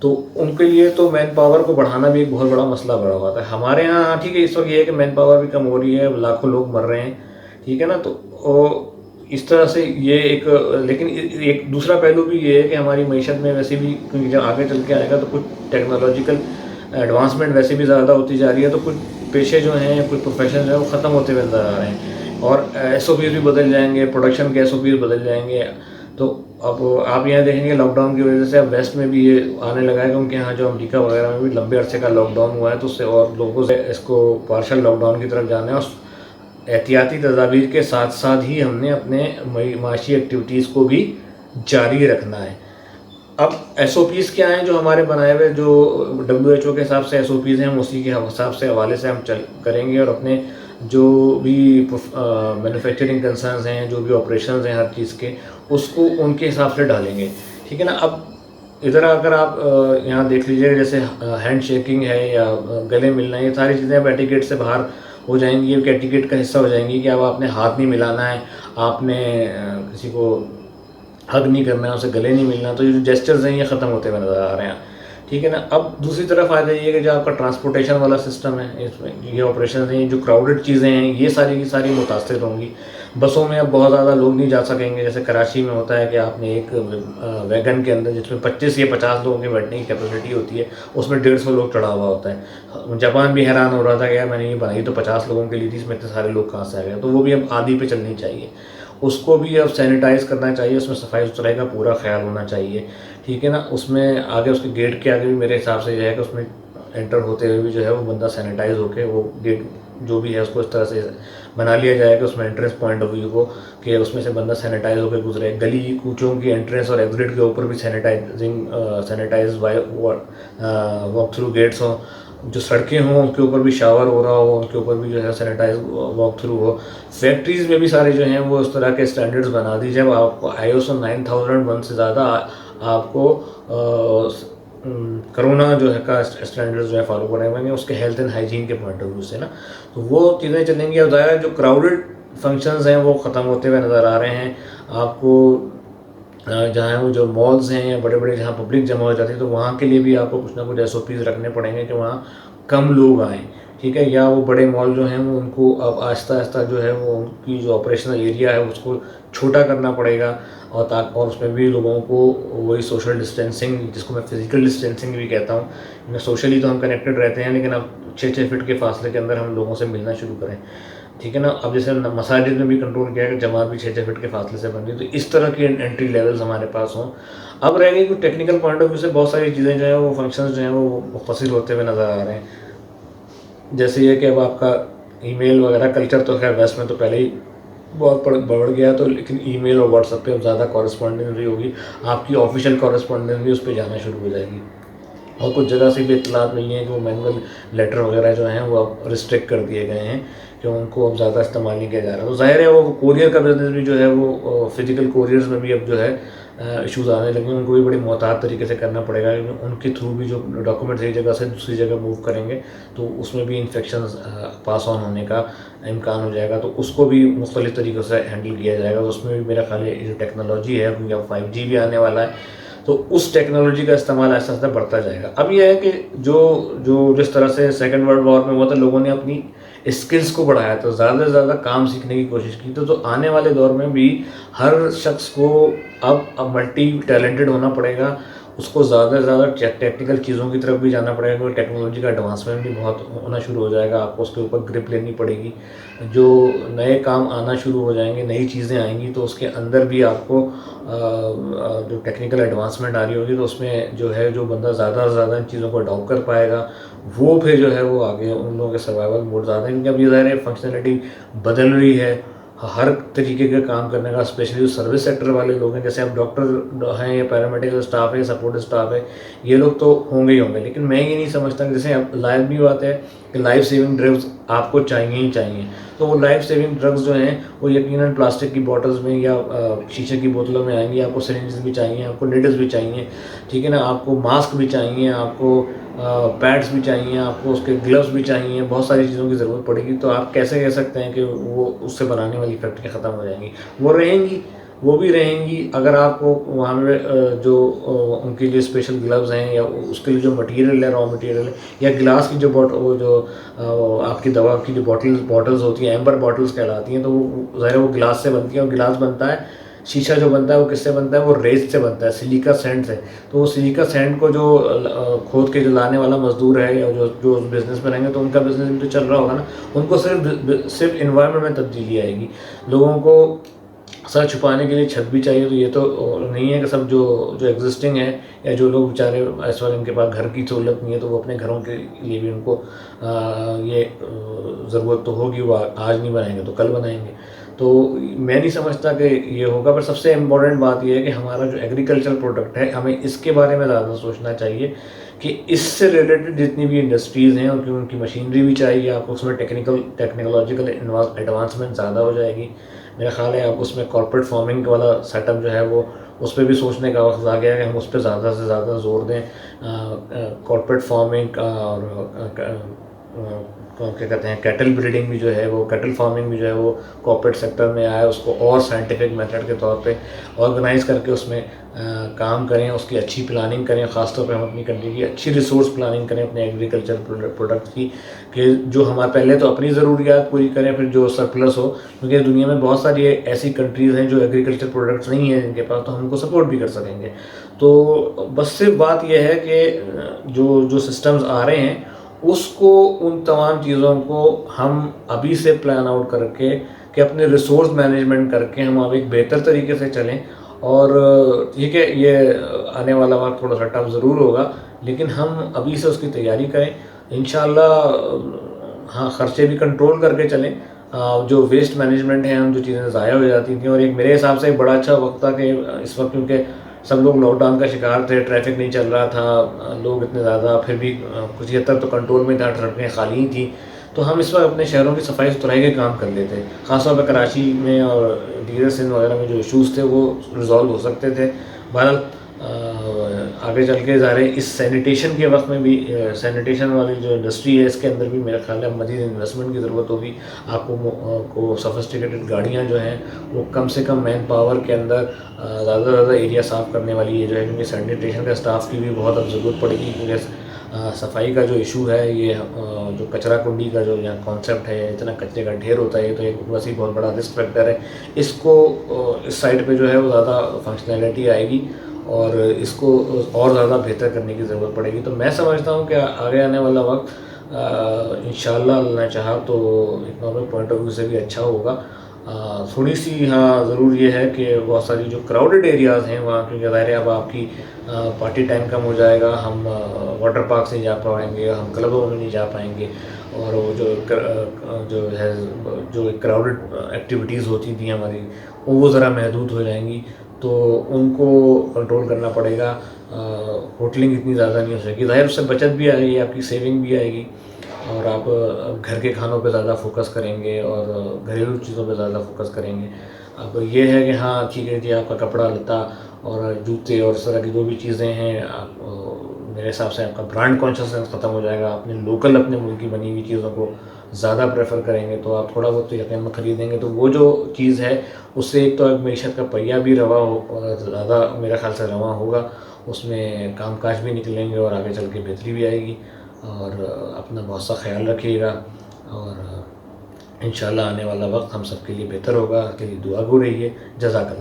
تو ان کے لیے تو مین پاور کو بڑھانا بھی ایک بہت بڑا مسئلہ بڑا ہوا ہے. ہمارے یہاں ٹھیک ہے اس وقت یہ ہے کہ مین پاور بھی کم ہو رہی ہے, لاکھوں لوگ مر رہے ہیں, ٹھیک ہے نا, تو اس طرح سے یہ ایک, لیکن ایک دوسرا پہلو بھی یہ ہے کہ ہماری معیشت میں ویسے بھی, کیونکہ جب آگے چل کے آئے گا تو کچھ ٹیکنالوجیکل ایڈوانسمنٹ ویسے بھی زیادہ ہوتی جا رہی ہے, تو کچھ پیشے جو ہیں, کچھ پروفیشن جو ہیں وہ ختم ہوتے ہوئے نظر آ رہے ہیں, اور ایس او پیز بھی بدل جائیں گے, پروڈکشن کے ایس او پیز بدل جائیں گے. تو اب آپ یہاں دیکھیں گے لاک ڈاؤن کی وجہ سے اب ویسٹ میں بھی یہ آنے لگا ہے, کیونکہ یہاں جو امریکہ وغیرہ میں بھی لمبے عرصے کا لاک ڈاؤن ہوا ہے, تو اس سے اور لوگوں سے اس کو پارشل لاک ڈاؤن کی طرف جانا ہے, اور احتیاطی تدابیر کے ساتھ ساتھ ہی ہم نے اپنے معاشی ایکٹیویٹیز کو بھی جاری رکھنا ہے. اب ایس او پیز کیا ہیں جو ہمارے بنائے ہوئے, جو WHO کے حساب سے ایس او پیز ہیں, ہم اسی کے حساب سے حوالے سے ہم کریں گے, اور اپنے جو بھی مینوفیکچرنگ کنسرنز ہیں, جو بھی آپریشنز ہیں ہر چیز کے, اس کو ان کے حساب سے ڈالیں گے, ٹھیک ہے نا. اب ادھر اگر آپ یہاں دیکھ لیجیے, جیسے ہینڈ شیکنگ ہے یا گلے ملنا ہے, یہ ساری چیزیں اب ایٹیکیٹ سے باہر ہو جائیں گی, یہ ایٹیکیٹ کا حصہ ہو جائیں گی, کہ اب آپ نے ہاتھ نہیں ملانا ہے, آپ نے کسی کو حگ نہیں کرنا ہے, اسے گلے نہیں ملنا. تو یہ جو جیسچرز ہیں یہ ختم ہوتے ہوئے نظر آ رہے ہیں, ٹھیک ہے نا. اب دوسری طرف آ جائیے کہ جو آپ کا ٹرانسپورٹیشن والا سسٹم ہے, اس میں یہ آپریشنز ہیں, جو کراؤڈڈ چیزیں ہیں, یہ ساری کی ساری متاثر ہوں گی. بسوں میں اب بہت زیادہ لوگ نہیں جا سکیں گے, جیسے کراچی میں ہوتا ہے کہ آپ نے ایک ویگن کے اندر جس میں 25 یا 50 لوگوں کی بیٹھنے کی کیپیسٹی ہوتی ہے, اس میں 150 لوگ چڑھا ہوا ہوتا ہے. جاپان بھی حیران ہو رہا تھا کہ یار میں نے یہ بنائی تو 50 لوگوں کے لیے تھی, اس میں اتنے سارے لوگ کہاں سے آ گئے. تو وہ بھی اب آدھی پہ چلنی چاہیے, اس کو بھی اب سینیٹائز کرنا چاہیے, اس میں صفائی ستھرائی کا پورا خیال ہونا چاہیے, ٹھیک ہے نا. اس میں آگے اس کے گیٹ کے آگے بھی میرے حساب سے یہ ہے کہ اس میں انٹر ہوتے ہوئے بھی جو ہے وہ بندہ سینیٹائز ہو کے, وہ گیٹ جو بھی ہے اس کو اس طرح سے بنا لیا جائے کہ اس میں انٹرنس پوائنٹ آف ویو کو, کہ اس میں سے بندہ سینیٹائز ہو کے گزرے. گلی کوچوں کی انٹرنس اور ایگزٹ کے اوپر بھی سینیٹائز واک تھرو گیٹس ہوں, جو سڑکیں ہوں ان کے اوپر بھی شاور ہو رہا ہو, ان کے اوپر بھی جو ہے سینیٹائز واک تھرو ہو. فیکٹریز میں بھی سارے جو ہیں وہ اس طرح کے اسٹینڈرڈز بنا دیجیے. اب آپ کو ISO 9001 سے زیادہ آپ کو کرونا جو ہے کا اسٹینڈرڈ جو ہے فالو کرنے پڑیں گے, اس کے ہیلتھ اینڈ ہائیجین کے پوائنٹ آف ویو سے نا. تو وہ چیزیں چلیں گی. اب ظاہر ہے جو کراؤڈڈ فنکشنز ہیں وہ ختم ہوتے ہوئے نظر آ رہے ہیں. آپ کو جہاں وہ جو مالز ہیں یا بڑے بڑے جہاں پبلک جمع ہو جاتی ہے, تو وہاں کے لیے بھی آپ کو کچھ نہ کچھ SOPs رکھنے پڑیں گے کہ وہاں کم لوگ آئیں, ٹھیک ہے. یا وہ بڑے مال جو ہیں وہ ان کو اب آہستہ آہستہ جو ہے وہ ان کی جو آپریشنل ایریا ہے اس کو چھوٹا کرنا پڑے گا, اور اس میں بھی لوگوں کو وہی سوشل ڈسٹینسنگ, جس کو میں فزیکل ڈسٹینسنگ بھی کہتا ہوں, سوشلی تو ہم کنیکٹڈ رہتے ہیں, لیکن اب 6 فٹ کے فاصلے کے اندر ہم لوگوں سے ملنا شروع کریں, ٹھیک ہے نا. اب جیسے مساجد میں بھی کنٹرول کیا ہے کہ جماعت بھی 6 فٹ کے فاصلے سے بن رہی, تو اس طرح کی انٹری لیولز ہمارے پاس ہوں. اب رہ گئی کوئی ٹیکنیکل پوائنٹ آف ویو سے بہت ساری چیزیں جو ہیں وہ فنکشنز جو ہیں وہ مختصر ہوتے ہوئے نظر آ رہے ہیں. جیسے یہ کہ اب آپ کا ای میل وغیرہ کلچر تو خیر ویسٹ میں تو پہلے ہی بہت بڑھ گیا, تو لیکن ای میل اور واٹس ایپ پہ اب زیادہ کورسپونڈنس بھی ہوگی, آپ کی آفیشیل کورسپونڈنس بھی اس پہ جانا شروع ہو جائے گی. اور کچھ جگہ سے بھی اطلاعات ملی ہیں کہ وہ مینول لیٹر وغیرہ جو ہیں وہ اب ریسٹرکٹ کر دیے گئے ہیں, کہ ان کو اب زیادہ استعمال نہیں کیا جا رہا. تو ظاہر ہے وہ کوریئر کا بزنس بھی جو ہے وہ فزیکل کوریئرز میں بھی اب جو ہے ایشوز آنے لگے ہیں. ان کو بھی بڑی محتاط طریقے سے کرنا پڑے گا, کیونکہ ان کے تھرو بھی جو ڈاکومنٹس ایک جگہ سے دوسری جگہ موو کریں گے تو اس میں بھی انفیکشنز پاس آن ہونے کا امکان ہو جائے گا. تو اس کو بھی مختلف طریقوں سے ہینڈل کیا جائے گا. تو اس میں بھی میرا خیال ہے جو ٹیکنالوجی ہے, کیونکہ اب 5G بھی آنے والا ہے, تو اس ٹیکنالوجی کا استعمال ایسا ایسا بڑھتا جائے گا. اب یہ ہے کہ جو جس طرح سے سیکنڈ ورلڈ وار میں ہوا تھا, لوگوں نے اپنی اسکلس کو بڑھایا, تو زیادہ سے زیادہ کام سیکھنے کی کوشش کی. تو آنے والے دور میں بھی ہر شخص کو اب ملٹی ٹیلنٹڈ ہونا پڑے گا, اس کو زیادہ سے زیادہ ٹیکنیکل چیزوں کی طرف بھی جانا پڑے گا, کیونکہ ٹیکنالوجی کا ایڈوانسمنٹ بھی بہت ہونا شروع ہو جائے گا. آپ کو اس کے اوپر گرپ لینی پڑے گی, جو نئے کام آنا شروع ہو جائیں گے, نئی چیزیں آئیں گی, تو اس کے اندر بھی آپ کو جو ٹیکنیکل ایڈوانسمنٹ آ رہی ہوگی, تو اس میں جو ہے جو بندہ زیادہ سے زیادہ ان چیزوں کو اڈاپٹ کر پائے گا, وہ پھر جو ہے وہ آگے ان لوگوں کے سروائیول موڈ زیادہ ہیں. کیونکہ اب یہ ظاہر ہے فنکشنلٹی بدل رہی ہے, ہر طریقے کے کام کرنے کا, اسپیشلی جو سروس سیکٹر والے لوگ ہیں, جیسے اب ڈاکٹر ہیں یا پیرامیڈیکل اسٹاف ہے, سپورٹ اسٹاف ہے, یہ لوگ تو ہوں گے ہی ہوں گے. لیکن میں یہ نہیں سمجھتا کہ جیسے اب لائف بھی بات ہے کہ لائف سیونگ ڈرگز آپ کو چاہیے ہی چاہیے, تو وہ لائف سیونگ ڈرگز جو ہیں وہ یقیناً پلاسٹک کی بوٹلز میں یا شیشے کی بوتلوں میں آئیں گی. آپ کو سرنجز بھی چاہیے, آپ کو نیڈلز بھی چاہیے, ٹھیک ہے نا, آپ کو ماسک بھی چاہیے, آپ کو پیڈس بھی چاہیے, آپ کو اس کے گلوز بھی چاہیے, بہت ساری چیزوں کی ضرورت پڑے گی. تو آپ کیسے کہہ سکتے ہیں کہ وہ اس سے بنانے والی فیکٹری ختم ہو جائیں گی؟ وہ رہیں گی, وہ بھی رہیں گی. اگر آپ کو وہاں پہ جو ان کے لیے اسپیشل گلوز ہیں یا اس کے لیے جو مٹیریل ہے، را مٹیریل ہے، یا گلاس کی جو وہ جو آپ کی دوا کی جو باٹلز ہوتی ہیں، ایمبر باٹلز کہلاتی ہیں، تو وہ ظاہر ہے وہ گلاس سے بنتی ہیں. اور گلاس بنتا ہے، شیشہ جو بنتا ہے وہ کس سے بنتا ہے؟ وہ ریت سے بنتا ہے، سلیکا سینڈ سے. تو وہ سلیکا سینڈ کو جو کھود کے جو لانے والا مزدور ہے یا جو بزنس میں رہیں گے، تو ان کا بزنس بھی تو چل رہا ہوگا نا. ان کو صرف انوائرمنٹ میں تبدیلی آئے گی. لوگوں کو سر چھپانے کے لیے چھت بھی چاہیے. تو یہ تو نہیں ہے کہ سب جو ایگزسٹنگ ہے یا جو لوگ بیچارے اس وقت ان کے پاس گھر کی سہولت نہیں ہے، تو وہ اپنے گھروں کے لیے بھی ان کو یہ ضرورت تو ہوگی، وہ آج نہیں بنائیں گے تو کل بنائیں گے. تو میں نہیں سمجھتا کہ یہ ہوگا. پر سب سے امپورٹنٹ بات یہ ہے کہ ہمارا جو ایگریکلچر پروڈکٹ ہے، ہمیں اس کے بارے میں زیادہ سوچنا چاہیے کہ اس سے ریلیٹڈ جتنی بھی انڈسٹریز ہیں ان کی مشینری بھی چاہیے آپ کو. اس میں ٹیکنالوجیکل ایڈوانسمنٹ زیادہ ہو جائے گی. میرا خیال ہے آپ اس میں کارپوریٹ فارمنگ والا سیٹ اپ جو ہے وہ اس پہ بھی سوچنے کا وقت آ گیا ہے کہ ہم اس پہ زیادہ سے زیادہ زور دیں. کارپوریٹ فارمنگ اور کیا کہتے ہیں کیٹل بریڈنگ بھی جو ہے وہ کیٹل فارمنگ بھی جو ہے وہ کارپوریٹ سیکٹر میں آیا. اس کو اور سائنٹیفک میتھڈ کے طور پہ آرگنائز کر کے اس میں کام کریں، اس کی اچھی پلاننگ کریں. خاص طور پہ ہم اپنی کنٹری کی اچھی ریسورس پلاننگ کریں اپنے ایگریکلچر پروڈکٹ کی، کہ جو ہمارے پہلے تو اپنی ضروریات پوری کریں، پھر جو سرپلس ہو. کیونکہ دنیا میں بہت ساری ایسی کنٹریز ہیں جو ایگریکلچر پروڈکٹس نہیں ہیں جن کے پاس، تو ہم ان کو سپورٹ بھی کر سکیں گے. تو بس صرف بات یہ ہے کہ جو سسٹمز آ رہے ہیں اس کو، ان تمام چیزوں کو ہم ابھی سے پلان آؤٹ کر کے کہ اپنے ریسورس مینجمنٹ کر کے ہم اب ایک بہتر طریقے سے چلیں. اور ٹھیک ہے یہ آنے والا وقت تھوڑا سا ٹف ضرور ہوگا، لیکن ہم ابھی سے اس کی تیاری کریں انشاءاللہ. ہاں خرچے بھی کنٹرول کر کے چلیں. جو ویسٹ مینجمنٹ ہے، ہم جو چیزیں ضائع ہو جاتی تھیں، اور ایک میرے حساب سے ایک بڑا اچھا وقت تھا کہ اس وقت کیونکہ سب لوگ لاک ڈاؤن کا شکار تھے، ٹریفک نہیں چل رہا تھا، لوگ اتنے زیادہ پھر بھی کچھ حد تک تو کنٹرول میں تھا، سڑکیں خالی ہی تھیں. تو ہم اس وقت اپنے شہروں کی صفائی ستھرائی کے کام کر لیتے. خاص طور پہ کراچی میں اور دیگر سندھ وغیرہ میں جو ایشوز تھے وہ ریزالو ہو سکتے تھے. بہرحال آگے چل کے ظاہر ہے اس سینیٹیشن کے وقت میں بھی، سینیٹیشن والی جو انڈسٹری ہے اس کے اندر بھی میرا خیال ہے مزید انویسٹمنٹ کی ضرورت ہوگی. آپ کو سفسٹیکیٹڈ گاڑیاں جو ہیں وہ کم سے کم مین پاور کے اندر زیادہ سے زیادہ ایریا صاف کرنے والی یہ جو ہے، کیونکہ سینیٹیشن کا اسٹاف کی بھی بہت اب ضرورت پڑے گی. کیونکہ صفائی کا جو ایشو ہے، یہ جو کچرا کنڈی کا جو یہاں کانسیپٹ ہے، اتنا کچرے کا ڈھیر ہوتا ہے، یہ تو ایک ویسے بہت بڑا رسک فیکٹر ہے. اس کو اس سائڈ پہ جو ہے وہ زیادہ فنکشنالٹی آئے گی اور اس کو اور زیادہ بہتر کرنے کی ضرورت پڑے گی. تو میں سمجھتا ہوں کہ آگے آنے والا وقت انشاءاللہ اللہ نے چاہا تو اکنامک پوائنٹ آف ویو سے بھی اچھا ہوگا. تھوڑی سی ہاں ضرور یہ ہے کہ بہت ساری جو کراؤڈڈ ایریاز ہیں وہاں، کیونکہ ظاہر ہے اب آپ کی پارٹی ٹائم کم ہو جائے گا، ہم واٹر پارکس نہیں جا پائیں گے، ہم کلبوں میں نہیں جا پائیں گے، اور وہ جو ہے جو کراؤڈڈ ایکٹیویٹیز ہوتی تھیں ہماری وہ ذرا محدود ہو جائیں گی. تو ان کو کنٹرول کرنا پڑے گا. ہوٹلنگ اتنی زیادہ نہیں ہو سکے گی. ظاہر اس سے بچت بھی آئے گی، آپ کی سیونگ بھی آئے گی، اور آپ گھر کے کھانوں پہ زیادہ فوکس کریں گے اور گھریلو چیزوں پہ زیادہ فوکس کریں گے. اب یہ ہے کہ ہاں ٹھیک ہے جی، آپ کا کپڑا لتا اور جوتے اور اس طرح کی جو بھی چیزیں ہیں، آپ میرے حساب سے آپ کا برانڈ کانشیسنس ختم ہو جائے گا. اپنے لوکل اپنے ملک کی بنی ہوئی چیزوں کو زیادہ پریفر کریں گے، تو آپ تھوڑا بہت تو یقین میں خریدیں گے. تو وہ جو چیز ہے اس سے ایک تو ایک معیشت کا پہیہ بھی زیادہ میرا خیال سے رواں ہوگا، اس میں کام کاج بھی نکلیں گے اور آگے چل کے بہتری بھی آئے گی. اور اپنا بہت سا خیال رکھیے گا، اور انشاءاللہ آنے والا وقت ہم سب کے لیے بہتر ہوگا. کے لیے دعا گو رہیے. جزاک اللہ.